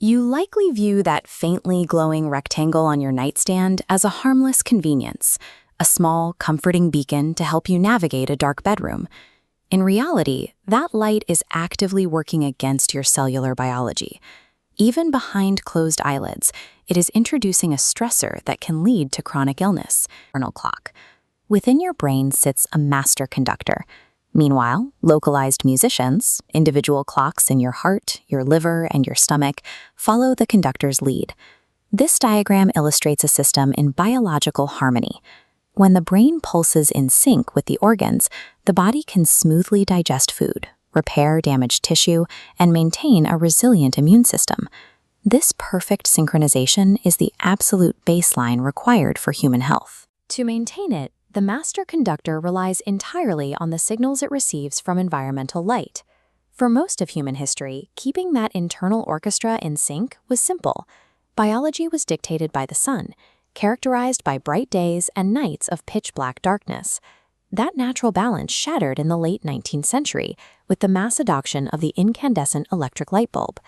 You likely view that faintly glowing rectangle on your nightstand as a harmless convenience, a small, comforting beacon to help you navigate a dark bedroom. In reality, that light is actively working against your cellular biology. Even behind closed eyelids, it is introducing a stressor that can lead to chronic illness. Internal clock. Within your brain sits a master conductor. Meanwhile, localized musicians, individual clocks in your heart, your liver, and your stomach, follow the conductor's lead. This diagram illustrates a system in biological harmony. When the brain pulses in sync with the organs, the body can smoothly digest food, repair damaged tissue, and maintain a resilient immune system. This perfect synchronization is the absolute baseline required for human health. To maintain it, the master conductor relies entirely on the signals it receives from environmental light. For most of human history, keeping that internal orchestra in sync was simple. Biology was dictated by the sun, characterized by bright days and nights of pitch-black darkness. That natural balance shattered in the late 19th century with the mass adoption of the incandescent electric light bulb.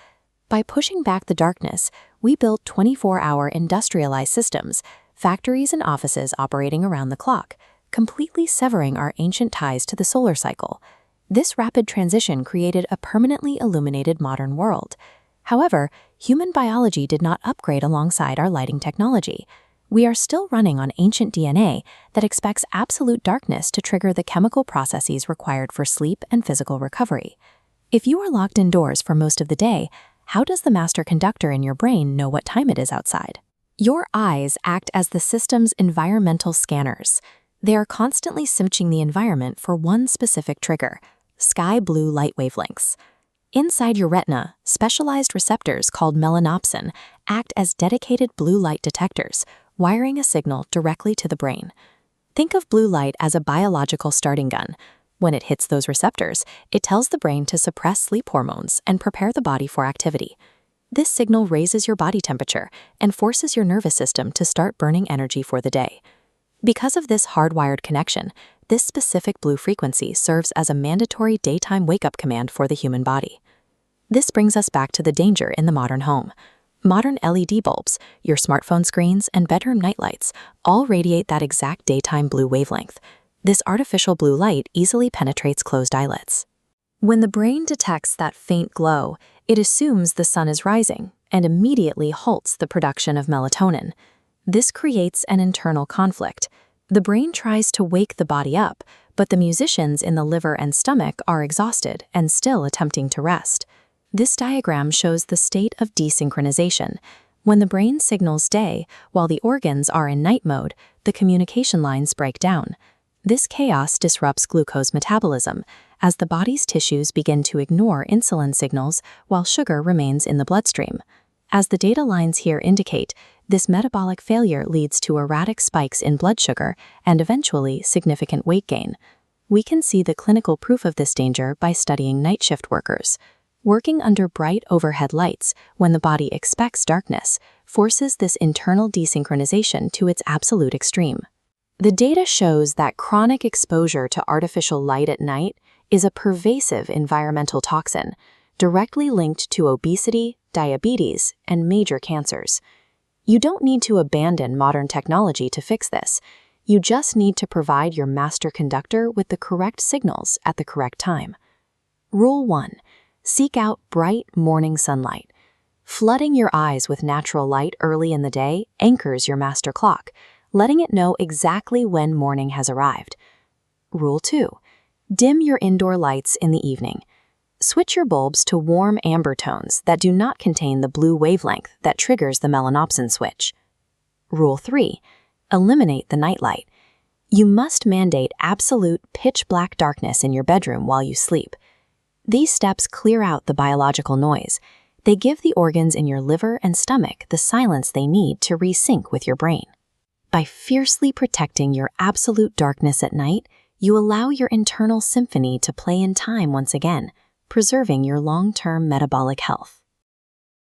By pushing back the darkness, we built 24-hour industrialized systems, factories and offices operating around the clock, completely severing our ancient ties to the solar cycle. This rapid transition created a permanently illuminated modern world. However, human biology did not upgrade alongside our lighting technology. We are still running on ancient DNA that expects absolute darkness to trigger the chemical processes required for sleep and physical recovery. If you are locked indoors for most of the day, how does the master conductor in your brain know what time it is outside? Your eyes act as the system's environmental scanners. They are constantly searching the environment for one specific trigger: sky blue light wavelengths. Inside your retina, specialized receptors called melanopsin act as dedicated blue light detectors, wiring a signal directly to the brain. Think of blue light as a biological starting gun. When it hits those receptors, it tells the brain to suppress sleep hormones and prepare the body for activity. This signal raises your body temperature and forces your nervous system to start burning energy for the day. Because of this hardwired connection, this specific blue frequency serves as a mandatory daytime wake-up command for the human body. This brings us back to the danger in the modern home. Modern LED bulbs, your smartphone screens, and bedroom nightlights all radiate that exact daytime blue wavelength. This artificial blue light easily penetrates closed eyelids. When the brain detects that faint glow, it assumes the sun is rising and immediately halts the production of melatonin. This creates an internal conflict. The brain tries to wake the body up, but the musicians in the liver and stomach are exhausted and still attempting to rest. This diagram shows the state of desynchronization. When the brain signals day, while the organs are in night mode, the communication lines break down. This chaos disrupts glucose metabolism, as the body's tissues begin to ignore insulin signals while sugar remains in the bloodstream. As the data lines here indicate, this metabolic failure leads to erratic spikes in blood sugar and eventually significant weight gain. We can see the clinical proof of this danger by studying night shift workers. Working under bright overhead lights when the body expects darkness forces this internal desynchronization to its absolute extreme. The data shows that chronic exposure to artificial light at night is a pervasive environmental toxin, directly linked to obesity, diabetes, and major cancers. You don't need to abandon modern technology to fix this. You just need to provide your master conductor with the correct signals at the correct time. Rule 1. Seek out bright morning sunlight. Flooding your eyes with natural light early in the day anchors your master clock, letting it know exactly when morning has arrived. Rule 2. Dim your indoor lights in the evening. Switch your bulbs to warm amber tones that do not contain the blue wavelength that triggers the melanopsin switch. Rule 3. Eliminate the nightlight. You must mandate absolute pitch-black darkness in your bedroom while you sleep. These steps clear out the biological noise. They give the organs in your liver and stomach the silence they need to resync with your brain. By fiercely protecting your absolute darkness at night, you allow your internal symphony to play in time once again, preserving your long-term metabolic health.